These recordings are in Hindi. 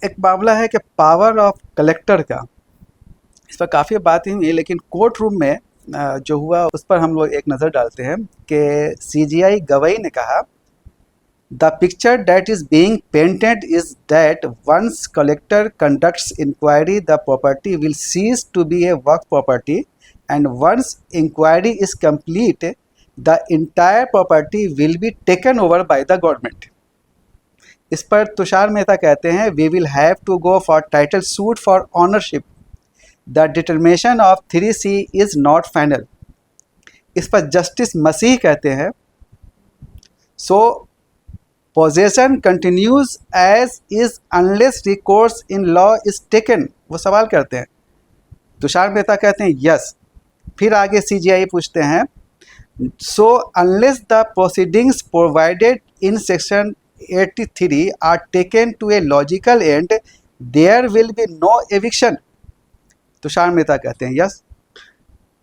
एक मामला है कि पावर ऑफ कलेक्टर का, इस पर काफ़ी बात ही हुई, लेकिन कोर्ट रूम में जो हुआ उस पर हम लोग एक नज़र डालते हैं कि सीजीआई गवई ने कहा, the picture that is being painted is that once collector conducts inquiry the property will cease to be a वर्क property and once inquiry is complete the entire property will be taken over by the government. इस पर तुषार मेहता कहते हैं, we will have to go for title suit for ownership, the determination of 3C is not final. इस पर जस्टिस मसीह कहते हैं, सो possession continues as is unless recourse in law is taken. वो सवाल करते हैं, तुषार मेहता कहते हैं यस। फिर आगे सीजीआई पूछते हैं, so unless the proceedings provided in section 83 are taken to a logical end there will be no eviction. Tushar Mehta कहते हैं यस।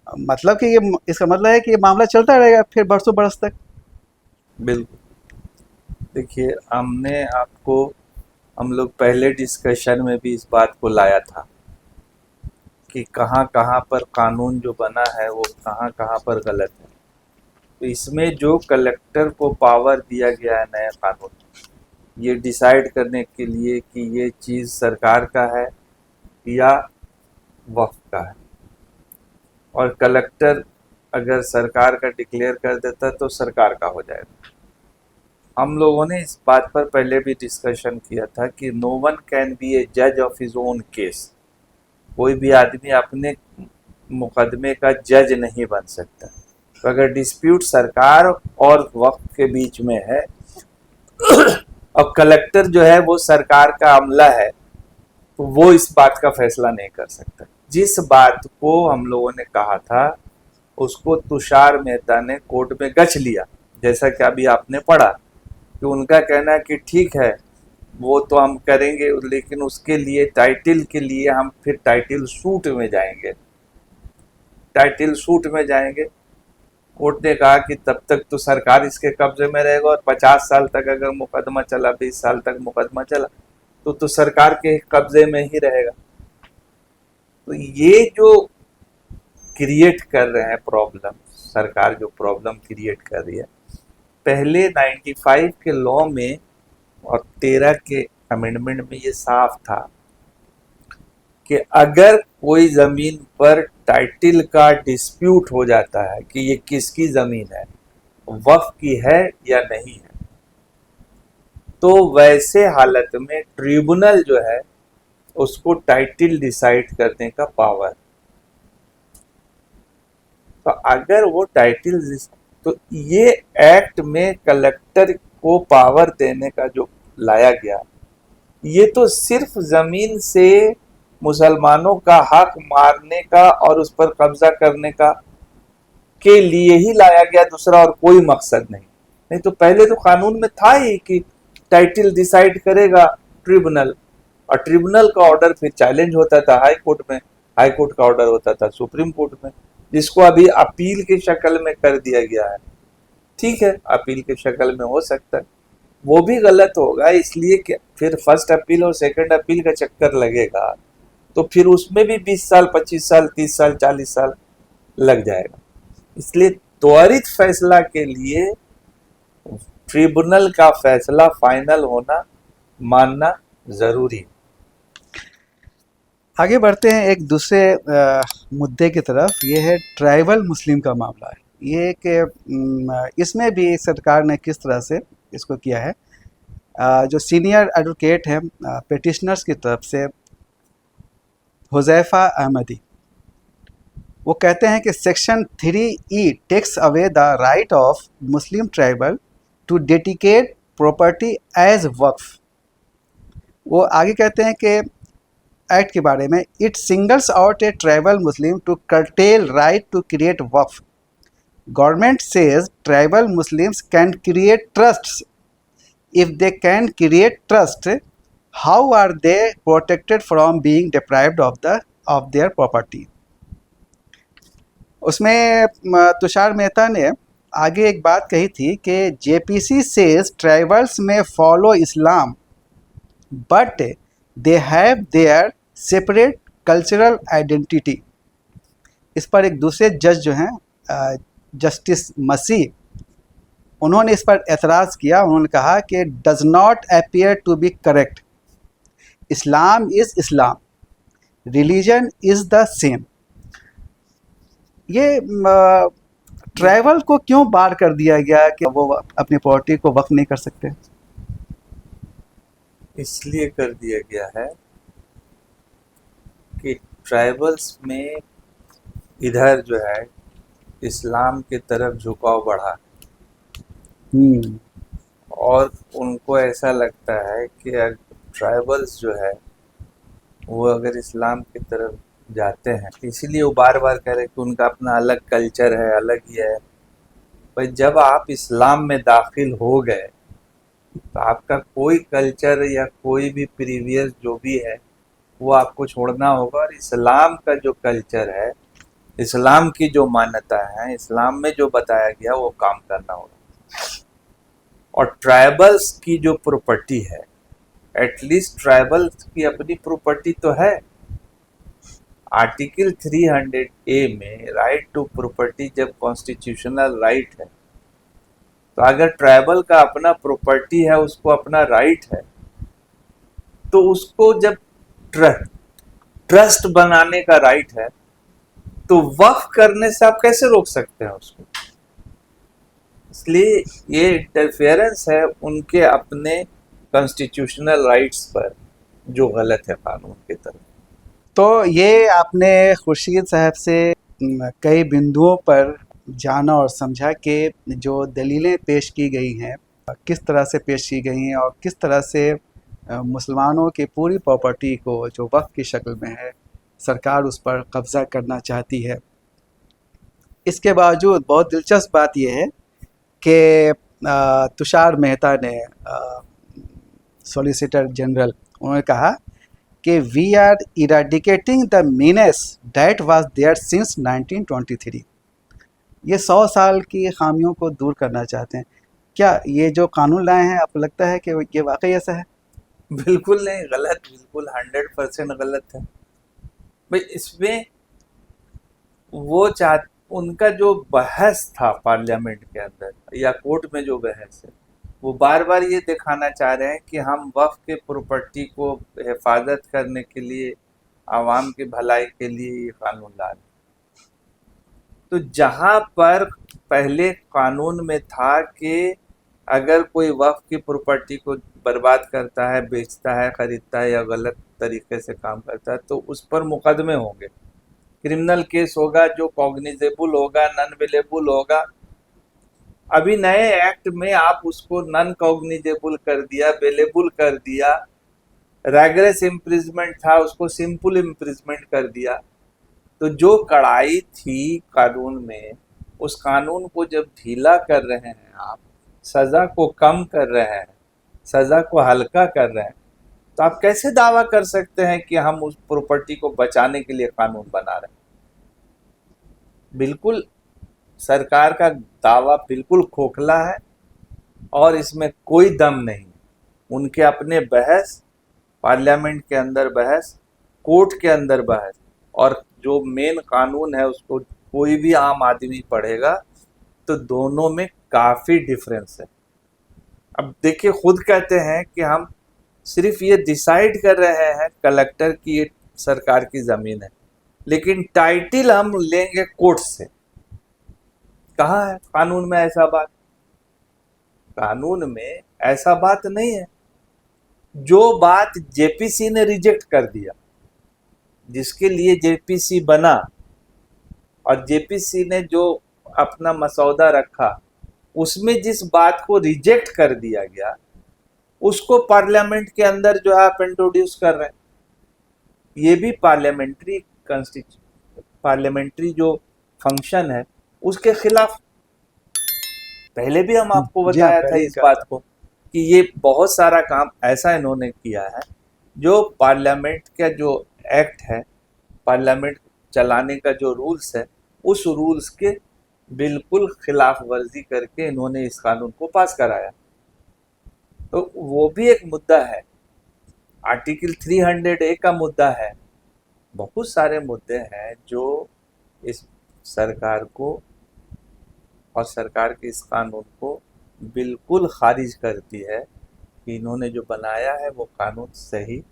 मतलब कि ये, इसका मतलब है कि ये मामला चलता रहेगा फिर बरसों बरस तक। बिल्कुल। देखिए, हम लोग पहले डिस्कशन में भी इस बात को लाया था कि कहाँ कहाँ पर कानून जो बना है वो कहाँ कहाँ पर गलत है। तो इसमें जो कलेक्टर को पावर दिया गया है नया कानून, ये डिसाइड करने के लिए कि ये चीज़ सरकार का है या वक्फ का है, और कलेक्टर अगर सरकार का डिक्लेयर कर देता तो सरकार का हो जाएगा। हम लोगों ने इस बात पर पहले भी डिस्कशन किया था कि नो वन कैन बी ए जज ऑफ हिज ओन केस। कोई भी आदमी अपने मुकदमे का जज नहीं बन सकता। तो अगर डिस्प्यूट सरकार और वक्फ के बीच में है और कलेक्टर जो है वो सरकार का अमला है, तो वो इस बात का फैसला नहीं कर सकता। जिस बात को हम लोगों ने कहा था उसको तुषार मेहता ने कोर्ट में गच लिया, जैसा कि अभी आपने पढ़ा कि उनका कहना है कि ठीक है वो तो हम करेंगे, लेकिन उसके लिए टाइटल के लिए हम फिर टाइटल सूट में जाएंगे। कोर्ट ने कहा कि तब तक तो सरकार इसके कब्जे में रहेगा, और 50 साल तक अगर मुकदमा चला, 20 साल तक मुकदमा चला तो सरकार के कब्जे में ही रहेगा। तो ये जो क्रिएट कर रहे हैं प्रॉब्लम, सरकार जो प्रॉब्लम क्रिएट कर रही है, पहले 95 के लॉ में और 13 के अमेंडमेंट में ये साफ था कि अगर कोई ज़मीन पर टाइटल का डिस्प्यूट हो जाता है कि ये किसकी ज़मीन है, वक्फ की है या नहीं है, तो वैसे हालत में ट्रिब्यूनल जो है उसको टाइटल डिसाइड करने का पावर। तो अगर वो टाइटल, तो ये एक्ट में कलेक्टर को पावर देने का जो लाया गया, ये तो सिर्फ जमीन से मुसलमानों का हक मारने का और उस पर कब्जा करने का के लिए ही लाया गया, दूसरा और कोई मकसद नहीं तो पहले तो कानून में था ही कि टाइटल डिसाइड करेगा ट्रिब्यूनल, और ट्रिब्यूनल का ऑर्डर फिर चैलेंज होता था हाई कोर्ट में, हाई कोर्ट का ऑर्डर होता था सुप्रीम कोर्ट में, जिसको अभी अपील की शक्ल में कर दिया गया है। ठीक है, अपील की शक्ल में हो सकता है, वो भी गलत होगा, इसलिए कि फिर फर्स्ट अपील और सेकंड अपील का चक्कर लगेगा, तो फिर उसमें भी 20 साल, 25 साल, 30 साल, 40 साल लग जाएगा। इसलिए त्वरित फैसला के लिए ट्रिब्यूनल का फैसला फाइनल होना, मानना जरूरी है। आगे बढ़ते हैं एक दूसरे मुद्दे की तरफ। ये है ट्राइबल मुस्लिम का मामला है। ये कि इसमें भी सरकार ने किस तरह से इसको किया है। जो सीनियर एडवोकेट हैं पिटिशनर्स की तरफ से, हुज़ैफ़ा अहमदी, वो कहते हैं कि section 3E takes away the right of Muslim tribal to dedicate property as waqf. वो आगे कहते हैं कि एक्ट के बारे में, it singles out a tribal Muslim to curtail right to create waqf. Government says tribal Muslims can create trusts. If they can create trust, how are they protected from being deprived of their property. उसमें तुषार मेहता ने आगे एक बात कही थी कि जेपीसी सेज ट्राइबल्स में follow Islam but they have their separate cultural identity. इस पर एक दूसरे जज जो हैं जस्टिस मसीह, उन्होंने इस पर एतराज़ किया। उन्होंने कहा कि does not appear to be correct, Islam is Islam, religion is the same. ये ट्राइबल को क्यों बार कर दिया गया कि वो अपनी प्रॉपर्टी को वक्फ नहीं कर सकते? इसलिए कर दिया गया है कि ट्राइबल्स में इधर जो है इस्लाम की तरफ झुकाव बढ़ा हम्म। और उनको ऐसा लगता है कि ट्राइबल्स जो है वो अगर इस्लाम की तरफ जाते हैं, इसीलिए वो बार बार कह रहे हैं कि उनका अपना अलग कल्चर है, अलग ही है। भाई जब आप इस्लाम में दाखिल हो गए तो आपका कोई कल्चर या कोई भी प्रीवियस जो भी है वो आपको छोड़ना होगा, और इस्लाम का जो कल्चर है, इस्लाम की जो मान्यता है, इस्लाम में जो बताया गया वो काम करना होगा। और ट्राइबल्स की जो प्रॉपर्टी है, एटलीस्ट ट्राइबल्स की अपनी प्रॉपर्टी तो है। आर्टिकल 300 ए में राइट टू प्रॉपर्टी जब कॉन्स्टिट्यूशनल राइट है, तो अगर ट्राइबल का अपना प्रॉपर्टी है, उसको अपना राइट है, तो उसको जब ट्रस्ट बनाने का राइट है, तो वक्फ करने से आप कैसे रोक सकते हैं उसको? इसलिए ये इंटरफेरेंस है उनके अपने कॉन्स्टिट्यूशनल राइट्स पर, जो गलत है कानून की तरफ। तो ये आपने खुर्शीद साहब से कई बिंदुओं पर जाना और समझा कि जो दलीलें पेश की गई हैं किस तरह से पेश की गई हैं और किस तरह से मुसलमानों की पूरी प्रॉपर्टी को जो वक्फ की शक्ल में है सरकार उस पर कब्ज़ा करना चाहती है। इसके बावजूद बहुत दिलचस्प बात यह है कि तुषार मेहता ने, सॉलिसिटर जनरल, उन्होंने कहा कि we are eradicating the menace that was there since 1923। ये 100 साल की खामियों को दूर करना चाहते हैं। क्या ये जो कानून लाए हैं आपको लगता है कि ये वाकई ऐसा है? बिल्कुल नहीं, गलत, बिल्कुल 100% गलत है। भाई इसमें वो चाह उनका जो बहस था पार्लियामेंट के अंदर या कोर्ट में, जो बहस है, वो बार बार ये दिखाना चाह रहे हैं कि हम वक्फ के प्रॉपर्टी को हिफाजत करने के लिए, आवाम की भलाई के लिए ये कानून ला रहे हैं। तो जहां पर पहले कानून में था कि अगर कोई वक्फ की प्रॉपर्टी को बर्बाद करता है, बेचता है, खरीदता है या गलत तरीके से काम करता है, तो उस पर मुकदमे होंगे, क्रिमिनल केस होगा, जो कॉग्निजेबल होगा, नॉन अवेलेबल होगा। अभी नए एक्ट में आप उसको नॉन कॉग्निजेबल कर दिया, अवेलेबल कर दिया। रैगरेस इम्प्रिजमेंट था, उसको सिंपल इम्प्रिजमेंट कर दिया। तो जो कड़ाई थी कानून में, उस कानून को जब ढीला कर रहे हैं आप, सजा को कम कर रहे हैं, सजा को हल्का कर रहे हैं, तो आप कैसे दावा कर सकते हैं कि हम उस प्रॉपर्टी को बचाने के लिए कानून बना रहे हैं? बिल्कुल, सरकार का दावा बिल्कुल खोखला है और इसमें कोई दम नहीं। उनके अपने बहस, पार्लियामेंट के अंदर बहस, कोर्ट के अंदर बहस, और जो मेन कानून है उसको कोई भी आम आदमी पढ़ेगा तो दोनों में काफ़ी डिफरेंस है। अब देखिए, खुद कहते हैं कि हम सिर्फ ये डिसाइड कर रहे हैं कलेक्टर की ये सरकार की ज़मीन है, लेकिन टाइटल हम लेंगे कोर्ट से। कहाँ है कानून में ऐसा बात? कानून में ऐसा बात नहीं है। जो बात जेपीसी ने रिजेक्ट कर दिया, जिसके लिए जेपीसी बना, और जेपीसी ने जो अपना मसौदा रखा, उसमें जिस बात को रिजेक्ट कर दिया गया, उसको पार्लियामेंट के अंदर जो है आप इंट्रोड्यूस कर रहे हैं। ये भी पार्लियामेंट्री जो फंक्शन है उसके खिलाफ। पहले भी हम आपको जी हाँ, बताया था पहले इस का बात को कि ये बहुत सारा काम ऐसा इन्होंने किया है जो पार्लियामेंट का जो एक्ट है, पार्लियामेंट चलाने का जो रूल्स है, उस रूल्स के बिल्कुल खिलाफ वर्जी करके इन्होंने इस कानून को पास कराया। तो वो भी एक मुद्दा है। आर्टिकल 300A का मुद्दा है। बहुत सारे मुद्दे हैं जो इस सरकार को और सरकार के इस कानून को बिल्कुल खारिज करती है कि इन्होंने जो बनाया है वो कानून सही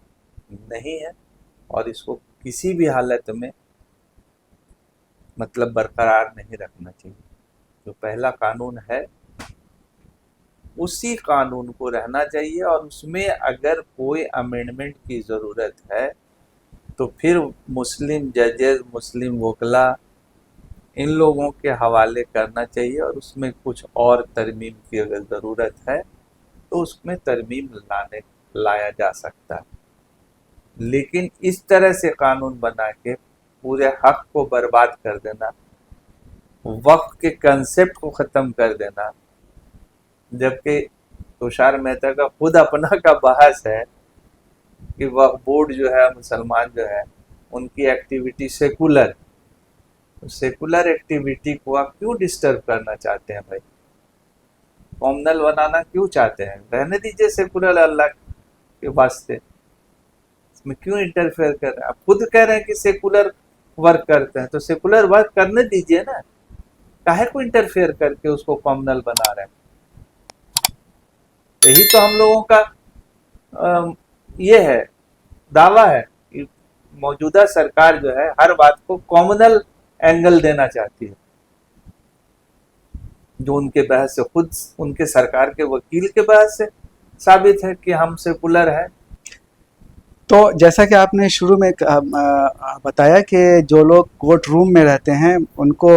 नहीं है और इसको किसी भी हालत में मतलब बरकरार नहीं रखना चाहिए। जो पहला कानून है उसी कानून को रहना चाहिए और उसमें अगर कोई अमेंडमेंट की ज़रूरत है तो फिर मुस्लिम जजेस, मुस्लिम वकला, इन लोगों के हवाले करना चाहिए और उसमें कुछ और तरमीम की अगर ज़रूरत है तो उसमें तरमीम लाया जा सकता है। लेकिन इस तरह से कानून बना के पूरे हक को बर्बाद कर देना, वक्फ के कंसेप्ट को ख़त्म कर देना, जबकि तुषार मेहता का खुद अपना का बहस है कि वक्फ बोर्ड जो है, मुसलमान जो है, उनकी एक्टिविटी सेकुलर एक्टिविटी को आप क्यों डिस्टर्ब करना चाहते हैं भाई? कॉमनल बनाना क्यों चाहते हैं? रहने दीजिए सेकुलर, अल्लाह के वास्ते, इसमें क्यों इंटरफेयर कर रहे हैं? आप खुद कह रहे हैं कि सेकुलर वर्क करते हैं, तो सेकुलर वर्क करने दीजिए ना, काहे को इंटरफेयर करके उसको कॉमनल बना रहे हैं? यही तो हम लोगों का ये है, दावा है कि मौजूदा सरकार जो है हर बात को कॉमनल एंगल देना चाहती है, जो उनके बहस से खुद उनके सरकार के वकील के बहस से साबित है कि हम सेकुलर है। तो जैसा कि आपने शुरू में बताया कि जो लोग कोर्ट रूम में रहते हैं उनको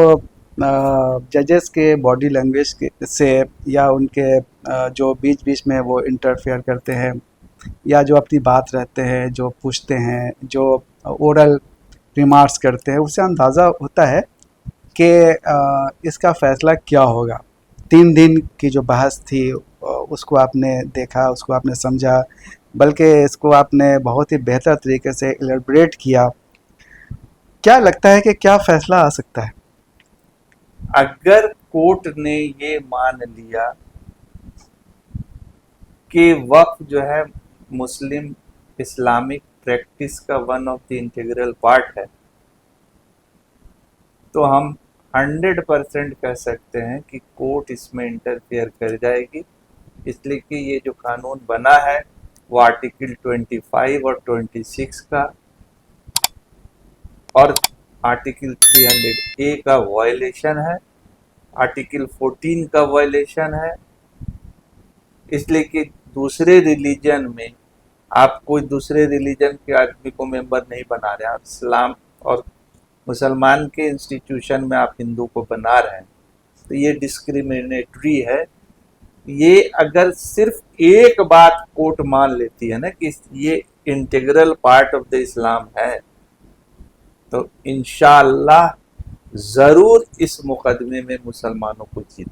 जजेस के बॉडी लैंग्वेज से या उनके जो बीच बीच में वो इंटरफेयर करते हैं या जो अपनी बात रहते हैं, जो पूछते हैं, जो ओरल रिमार्क्स करते हैं, उससे अंदाज़ा होता है कि इसका फ़ैसला क्या होगा। 3 दिन की जो बहस थी उसको आपने देखा, उसको आपने समझा, बल्कि इसको आपने बहुत ही बेहतर तरीके से एलेबरेट किया। क्या लगता है कि क्या फ़ैसला आ सकता है? अगर कोर्ट ने ये मान लिया कि वक्फ जो है मुस्लिम इस्लामिक प्रैक्टिस का one of the integral part है, तो हम 100% कह सकते हैं कि कोर्ट इसमें इंटरफेयर कर जाएगी, इसलिए कि ये जो कानून बना है वो आर्टिकल 25 और 26 का और आर्टिकल 300A का वायलेशन है, आर्टिकल 14 का वायलेशन है। इसलिए कि दूसरे रिलीजन में आप कोई दूसरे रिलीजन के आदमी को मेंबर नहीं बना रहे हैं, आप इस्लाम और मुसलमान के इंस्टीट्यूशन में आप हिंदू को बना रहे हैं, तो ये डिस्क्रिमिनेटरी है। ये अगर सिर्फ एक बात कोर्ट मान लेती है ना कि ये इंटीग्रल पार्ट ऑफ द इस्लाम है, तो इंशाअल्लाह ज़रूर इस मुकदमे में मुसलमानों को जीत